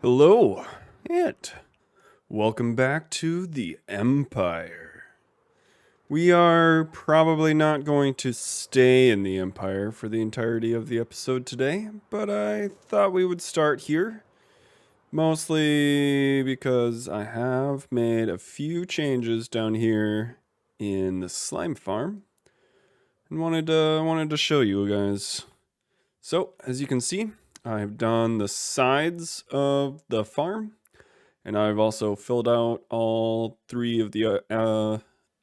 Hello, and welcome back to the Empire. We are probably not going to stay in the Empire for the entirety of the episode today, but I thought we would start here. Mostly because I have made a few changes down here in the slime farm and wanted to show you guys. So, as you can see, I've done the sides of the farm, and I've also filled out all three of the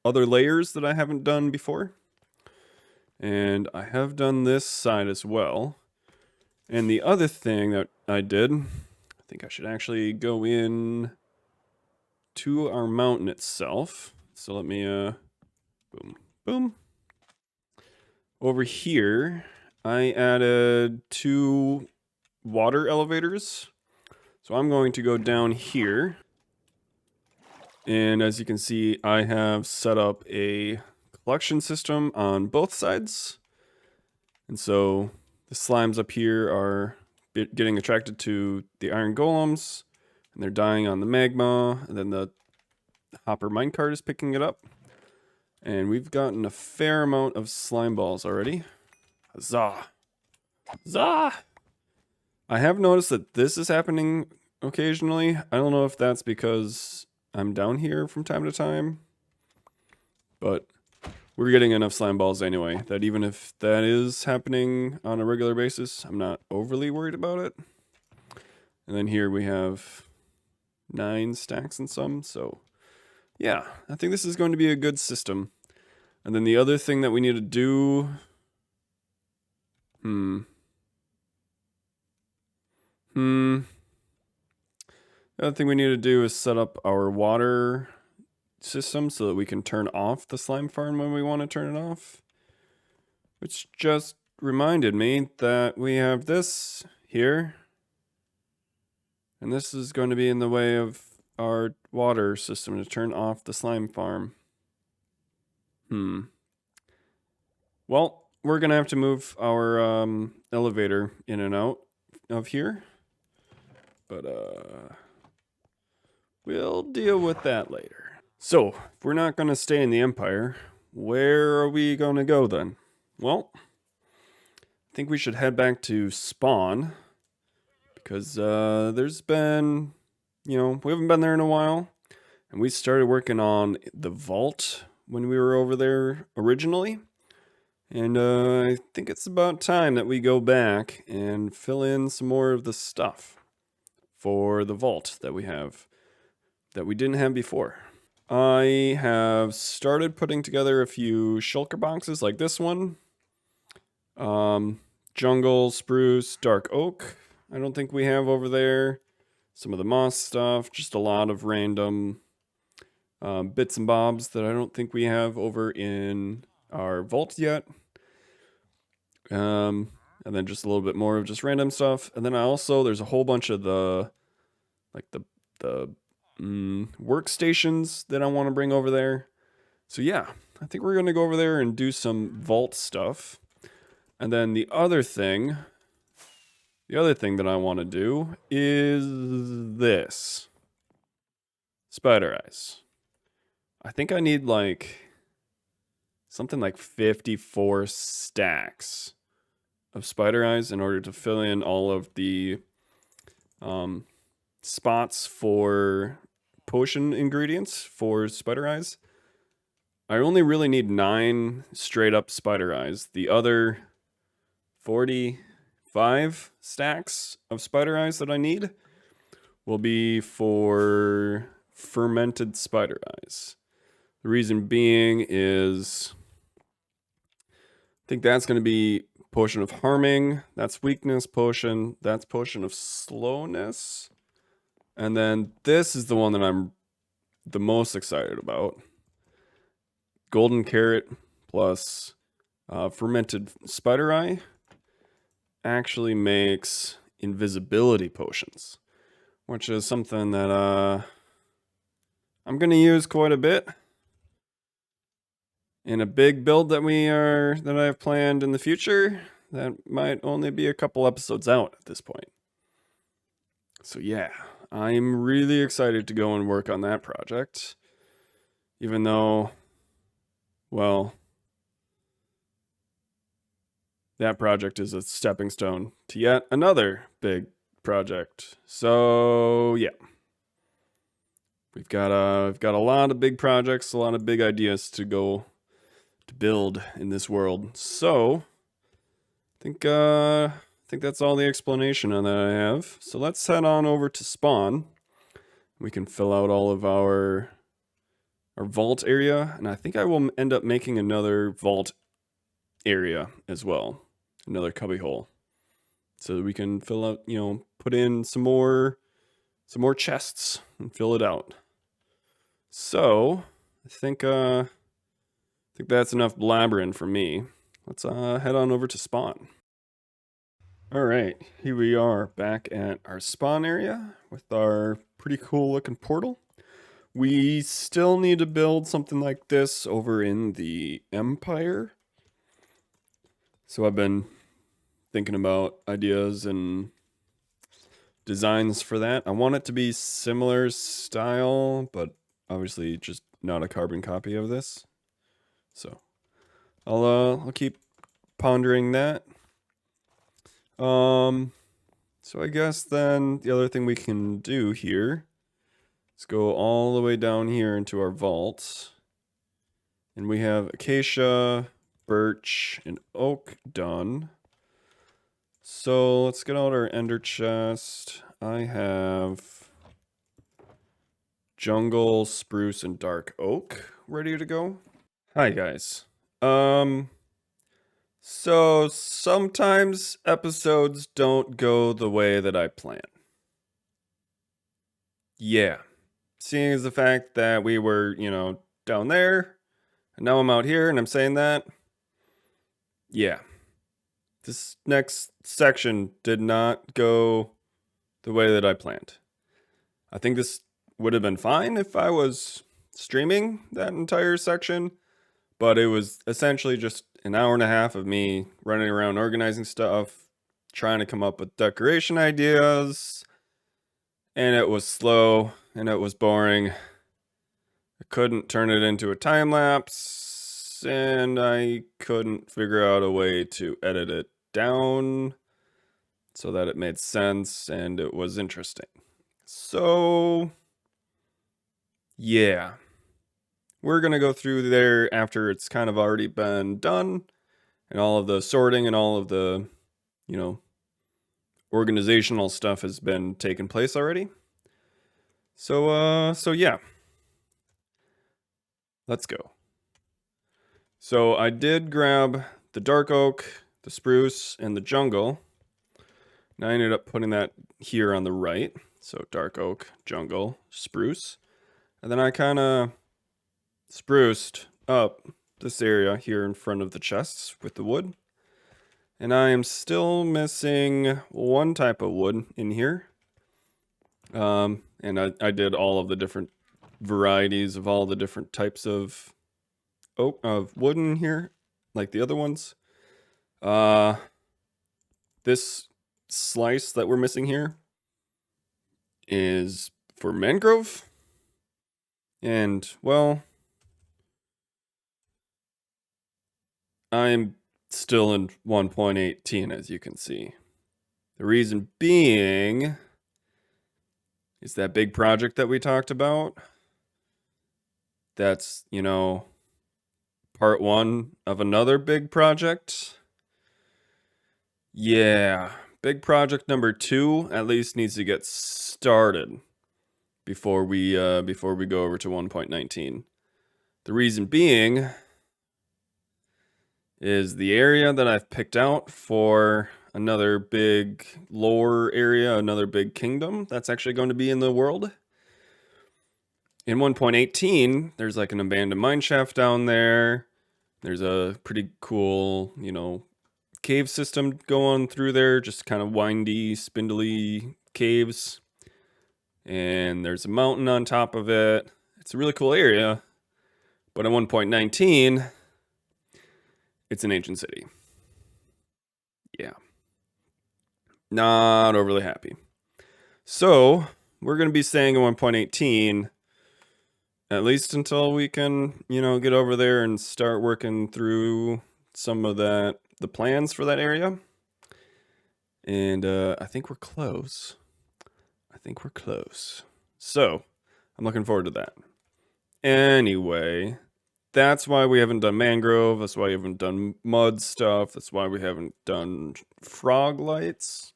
other layers that I haven't done before. And I have done this side as well. And the other thing that I did, I think I should actually go in to our mountain itself. So let me, boom, boom. Over here, I added 2 water elevators. So I'm going to go down here. And as you can see, I have set up a collection system on both sides. And so the slimes up here are getting attracted to the iron golems, and they're dying on the magma, and then the hopper minecart is picking it up. And we've gotten a fair amount of slime balls already. Huzzah! Huzzah! I have noticed that this is happening occasionally. I don't know if that's because I'm down here from time to time, but we're getting enough slime balls anyway that even if that is happening on a regular basis, I'm not overly worried about it. And then here we have 9 stacks and some, so yeah, I think this is going to be a good system. And then the other thing that we need to do, the other thing we need to do is set up our water system so that we can turn off the slime farm when we want to turn it off. Which just reminded me that we have this here. And this is going to be in the way of our water system to turn off the slime farm. Well, we're going to have to move our elevator in and out of here. But we'll deal with that later. So, if we're not going to stay in the Empire, where are we going to go then? Well, I think we should head back to spawn, because there's been, we haven't been there in a while, and we started working on the vault when we were over there originally, and I think it's about time that we go back and fill in some more of the stuff for the vault that we have, that we didn't have before. I have started putting together a few shulker boxes like this one. Jungle, spruce, dark oak. I don't think we have over there. Some of the moss stuff, just a lot of random bits and bobs that I don't think we have over in our vault yet. And then just a little bit more of just random stuff. And then there's a whole bunch of the workstations that I want to bring over there. So yeah, I think we're going to go over there and do some vault stuff. And then the other thing that I want to do is this. Spider eyes. I think I need something like 54 stacks of spider eyes in order to fill in all of the spots for potion ingredients for spider eyes. I only really need 9 straight up spider eyes. The other 45 stacks of spider eyes that I need will be for fermented spider eyes. The reason being is I think that's going to be potion of harming, that's weakness potion, that's potion of slowness. And then this is the one that I'm the most excited about. Golden carrot plus fermented spider eye actually makes invisibility potions, which is something that I'm going to use quite a bit in a big build that I have planned in the future that might only be a couple episodes out at this point. So yeah, I'm really excited to go and work on that project. Even though, well, that project is a stepping stone to yet another big project. So yeah, we've got a lot of big projects, a lot of big ideas to go to build in this world. So I think that's all the explanation on that I have. So let's head on over to spawn. We can fill out all of our vault area, and I think I will end up making another vault area as well, another cubby hole, so that we can fill out, put in some more chests and fill it out. So I think that's enough blabbering for me. Let's head on over to spawn. All right, here we are back at our spawn area with our pretty cool looking portal. We still need to build something like this over in the Empire. So I've been thinking about ideas and designs for that. I want it to be similar style, but obviously just not a carbon copy of this. So I'll keep pondering that. So I guess then the other thing we can do here is go all the way down here into our vault. And we have acacia, birch, and oak done. So let's get out our ender chest. I have jungle, spruce, and dark oak ready to go. Hi guys. So sometimes episodes don't go the way that I plan. Yeah. Seeing as the fact that we were, down there, and now I'm out here and I'm saying that. Yeah. This next section did not go the way that I planned. I think this would have been fine if I was streaming that entire section, but it was essentially just an hour and a half of me running around organizing stuff, trying to come up with decoration ideas, and it was slow and it was boring. I couldn't turn it into a time lapse, and I couldn't figure out a way to edit it down so that it made sense and it was interesting. So, yeah. We're going to go through there after it's kind of already been done and all of the sorting and all of the, organizational stuff has been taken place already. So yeah. Let's go. So I did grab the dark oak, the spruce, and the jungle. And I ended up putting that here on the right. So dark oak, jungle, spruce. And then I kind of spruced up this area here in front of the chests with the wood. And I am still missing one type of wood in here. And I did all of the different varieties of all the different types of wood in here, like the other ones. This slice that we're missing here is for mangrove. And, well, I'm still in 1.18, as you can see. The reason being is that big project that we talked about. That's, part one of another big project. Yeah, big project number 2 at least needs to get started before we go over to 1.19. The reason being is the area that I've picked out for another big lore area, another big kingdom that's actually going to be in the world. In 1.18, there's like an abandoned mine shaft down there. There's a pretty cool, cave system going through there, just kind of windy, spindly caves. And there's a mountain on top of it. It's a really cool area. But in 1.19, it's an ancient city. Yeah. Not overly happy. So we're going to be staying at 1.18 at least until we can, get over there and start working through some of the plans for that area. And I think we're close. So I'm looking forward to that. Anyway, that's why we haven't done mangrove. That's why we haven't done mud stuff. That's why we haven't done frog lights.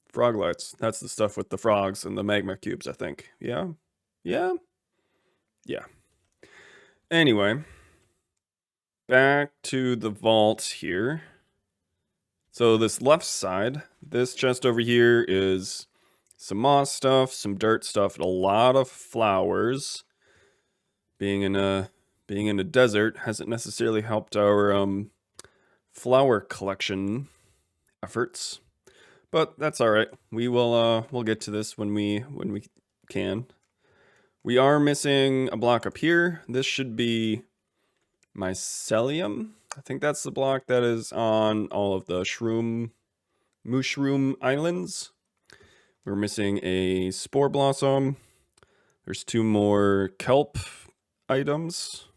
Frog lights. That's the stuff with the frogs and the magma cubes, I think. Yeah? Yeah? Yeah. Anyway, back to the vault here. So this left side, this chest over here is some moss stuff, some dirt stuff, and a lot of flowers. Being in a desert hasn't necessarily helped our flower collection efforts, but that's all right. We'll get to this when we can. We are missing a block up here. This should be mycelium. I think that's the block that is on all of the mushroom islands. We're missing a spore blossom. There's 2 more kelp items.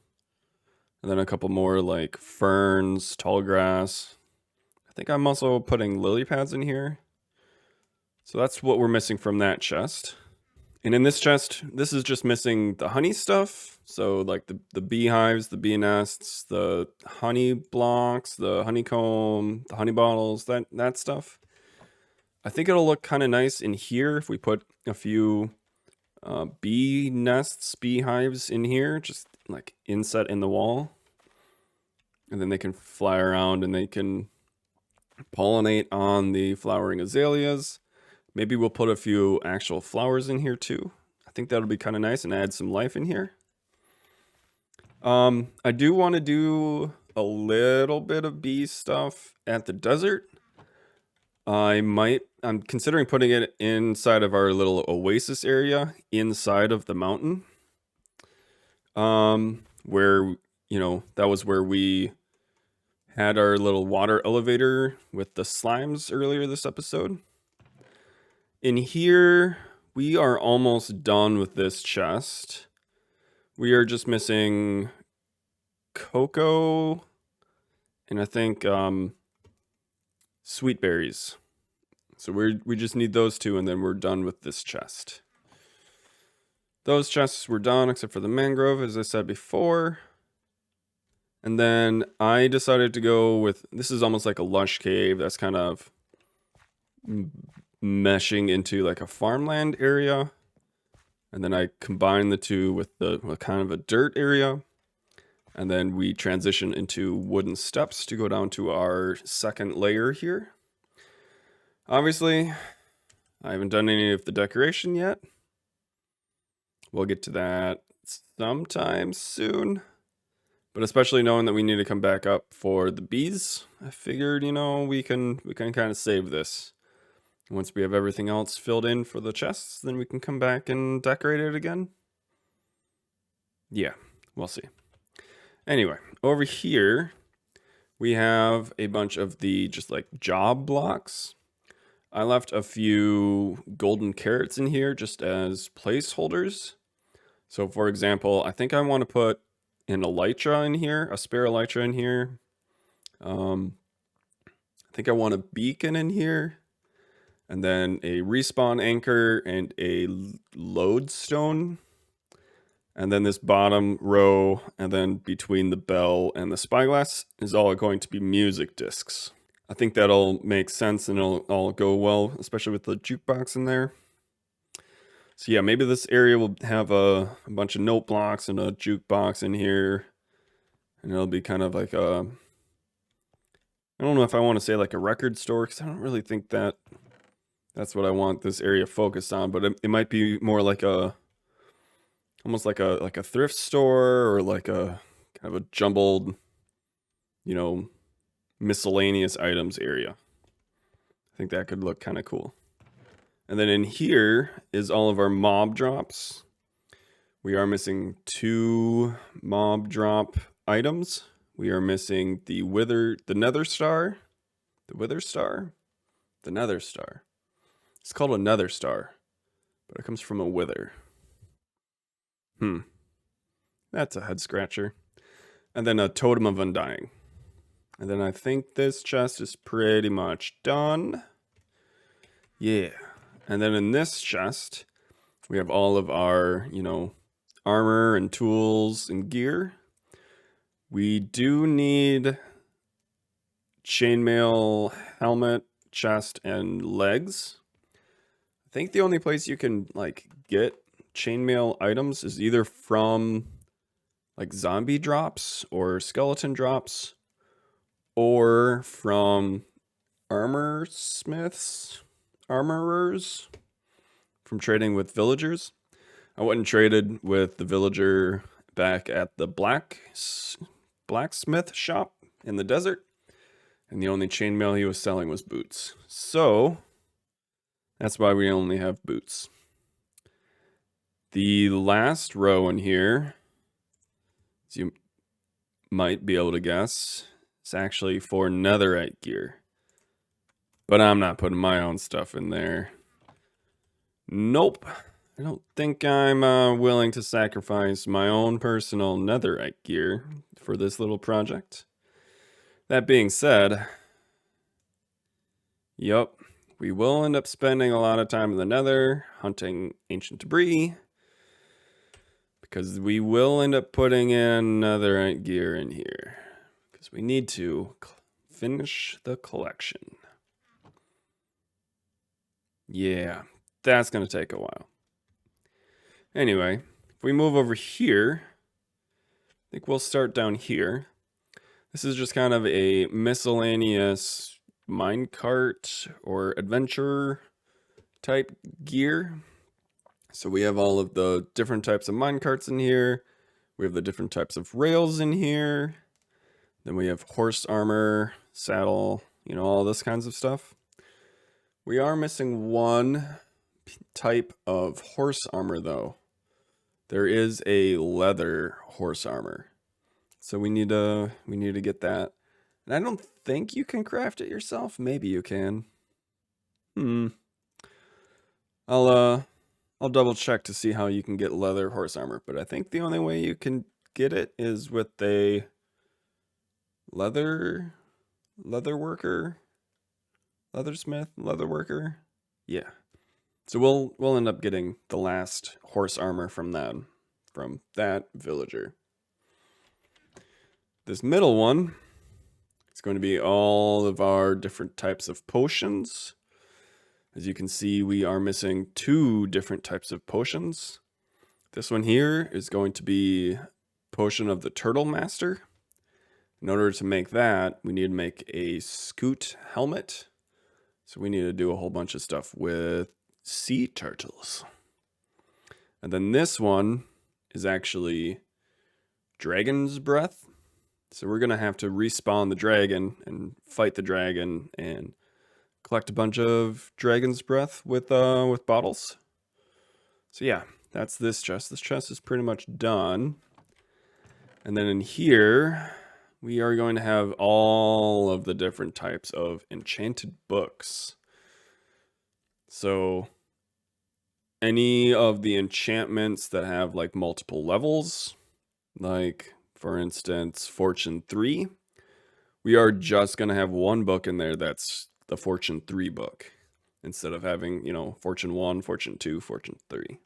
And then a couple more like ferns, tall grass. I think I'm also putting lily pads in here. So that's what we're missing from that chest. And in this chest, this is just missing the honey stuff. So like the beehives, the bee nests, the honey blocks, the honeycomb, the honey bottles, that stuff. I think it'll look kind of nice in here if we put a few bee nests, beehives in here, just like inset in the wall. And then they can fly around and they can pollinate on the flowering azaleas. Maybe we'll put a few actual flowers in here too. I think that'll be kind of nice and add some life in here. I do want to do a little bit of bee stuff at the desert. I'm considering putting it inside of our little oasis area inside of the mountain. Where, that was where we had our little water elevator with the slimes earlier this episode. In here, we are almost done with this chest. We are just missing cocoa and I think sweet berries. So we just need those 2 and then we're done with this chest. Those chests were done except for the mangrove, as I said before. And then I decided to go with, this is almost like a lush cave that's kind of meshing into like a farmland area. And then I combine the 2 with kind of a dirt area. And then we transition into wooden steps to go down to our second layer here. Obviously, I haven't done any of the decoration yet. We'll get to that sometime soon. But especially knowing that we need to come back up for the bees, I figured, we can kind of save this. Once we have everything else filled in for the chests, then we can come back and decorate it again. Yeah, we'll see. Anyway, over here, we have a bunch of the just like job blocks. I left a few golden carrots in here just as placeholders. So for example, I think I want to put an elytra in here, a spare elytra in here. I think I want a beacon in here. And then a respawn anchor and a lodestone. And then this bottom row, and then between the bell and the spyglass is all going to be music discs. I think that'll make sense and it'll all go well, especially with the jukebox in there. So yeah, maybe this area will have a bunch of note blocks and a jukebox in here. And it'll be kind of like a, I don't know if I want to say like a record store, because I don't really think that's what I want this area focused on. But it might be more like almost like a thrift store or like a kind of a jumbled, miscellaneous items area. I think that could look kind of cool. And then in here is all of our mob drops. We are missing 2 mob drop items. We are missing the nether star. It's called a nether star, but it comes from a wither. That's a head scratcher. And then a totem of undying. And then I think this chest is pretty much done. Yeah. And then in this chest, we have all of our, armor and tools and gear. We do need chainmail, helmet, chest, and legs. I think the only place you can get chainmail items is either from zombie drops or skeleton drops, or from armorers from trading with villagers. I went and traded with the villager back at the blacksmith shop in the desert, and the only chainmail he was selling was boots. So that's why we only have boots. The last row in here, as you might be able to guess, is actually for netherite gear. But I'm not putting my own stuff in there. Nope. I don't think I'm willing to sacrifice my own personal netherite gear for this little project. That being said, yup, we will end up spending a lot of time in the nether hunting ancient debris, because we will end up putting in netherite gear in here, because we need to finish the collection. Yeah, that's going to take a while. Anyway, if we move over here, I think we'll start down here. This is just kind of a miscellaneous minecart or adventure type gear. So we have all of the different types of minecarts in here. We have the different types of rails in here. Then we have horse armor, saddle, all this kinds of stuff. We are missing one type of horse armor though. There is a leather horse armor. So we need to get that. And I don't think you can craft it yourself. Maybe you can. I'll double check to see how you can get leather horse armor, but I think the only way you can get it is with a leather worker, leathersmith, leather worker. Yeah. So we'll end up getting the last horse armor from that villager. This middle one is going to be all of our different types of potions. As you can see, we are missing 2 different types of potions. This one here is going to be Potion of the Turtle Master. In order to make that, we need to make a scoot helmet. So we need to do a whole bunch of stuff with sea turtles. And then this one is actually Dragon's Breath. So we're going to have to respawn the dragon and fight the dragon and collect a bunch of Dragon's Breath with bottles. So yeah, that's this chest. This chest is pretty much done. And then in here, we are going to have all of the different types of enchanted books. So any of the enchantments that have multiple levels, for instance, Fortune 3, we are just going to have one book in there that's the Fortune 3 book, instead of having, Fortune 1, Fortune 2, Fortune 3.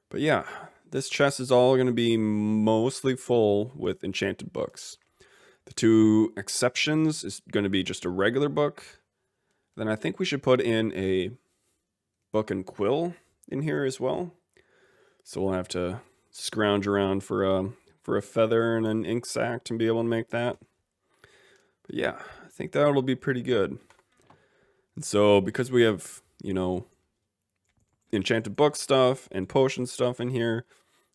But yeah, this chest is all going to be mostly full with enchanted books. The 2 exceptions is going to be just a regular book. Then I think we should put in a book and quill in here as well. So we'll have to scrounge around for a feather and an ink sac to be able to make that. But yeah, I think that'll be pretty good. And so because we have, enchanted book stuff and potion stuff in here,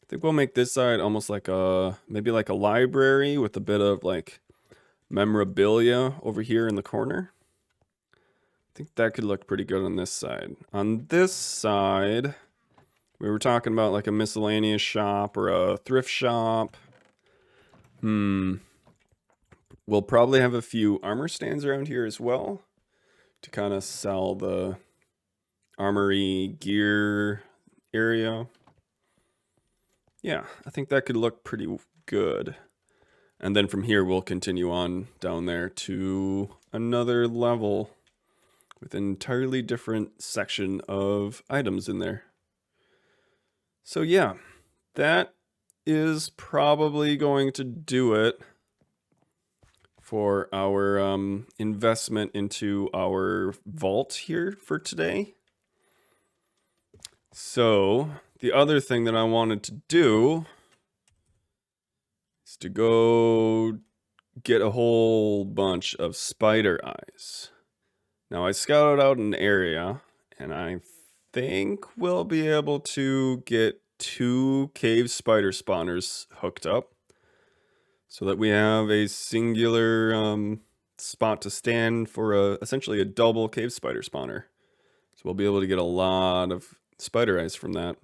I think we'll make this side almost maybe like a library with a bit of memorabilia over here in the corner. I think that could look pretty good on this side. On this side, we were talking about a miscellaneous shop or a thrift shop. We'll probably have a few armor stands around here as well to kind of sell the armory gear area. Yeah, I think that could look pretty good. And then from here, we'll continue on down there to another level with an entirely different section of items in there. So yeah, that is probably going to do it for our investment into our vault here for today. So the other thing that I wanted to do is to go get a whole bunch of spider eyes. Now I scouted out an area, and I think we'll be able to get 2 cave spider spawners hooked up so that we have a singular spot to stand for essentially a double cave spider spawner. So we'll be able to get a lot of spider eyes from that.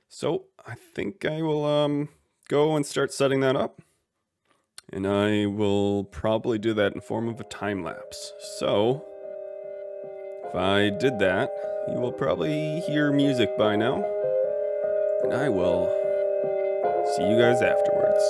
So I think I will go and start setting that up. And I will probably do that in form of a time lapse. So if I did that, you will probably hear music by now. And I will see you guys afterwards.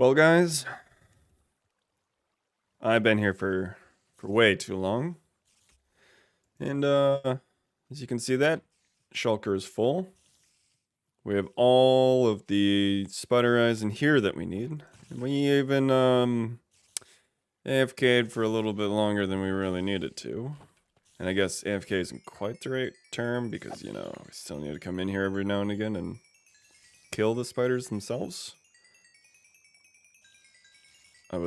Well, guys, I've been here for way too long. And as you can see, that shulker is full. We have all of the spider eyes in here that we need. And we even AFK'd for a little bit longer than we really needed to. And I guess AFK isn't quite the right term because, we still need to come in here every now and again and kill the spiders themselves. I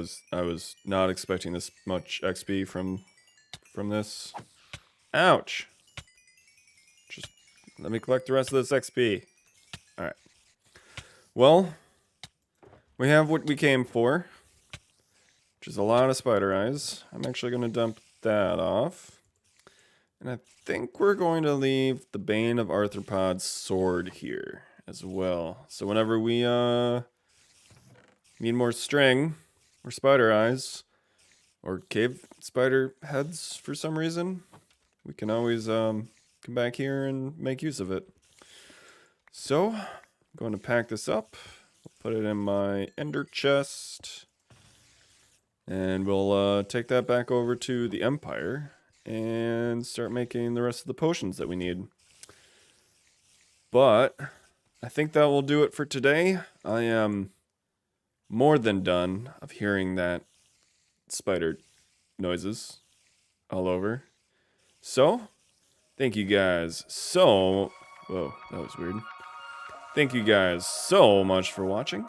was not expecting this much XP from this. Ouch! Just let me collect the rest of this XP. Alright. Well, we have what we came for, which is a lot of spider eyes. I'm actually going to dump that off. And I think we're going to leave the Bane of Arthropods sword here as well. So whenever we need more string or spider eyes or cave spider heads for some reason, we can always come back here and make use of it. So I'm going to pack this up, put it in my ender chest, and we'll take that back over to the Empire and start making the rest of the potions that we need. But I think that will do it for today. I am more than done of hearing that spider noises all over. So, thank you guys so... Whoa, that was weird. Thank you guys so much for watching.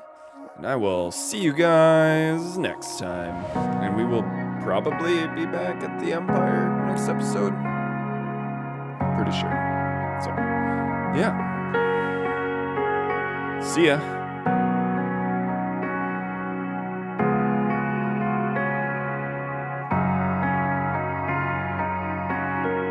And I will see you guys next time. And we will probably be back at the Empire next episode. Pretty sure. So, yeah. See ya.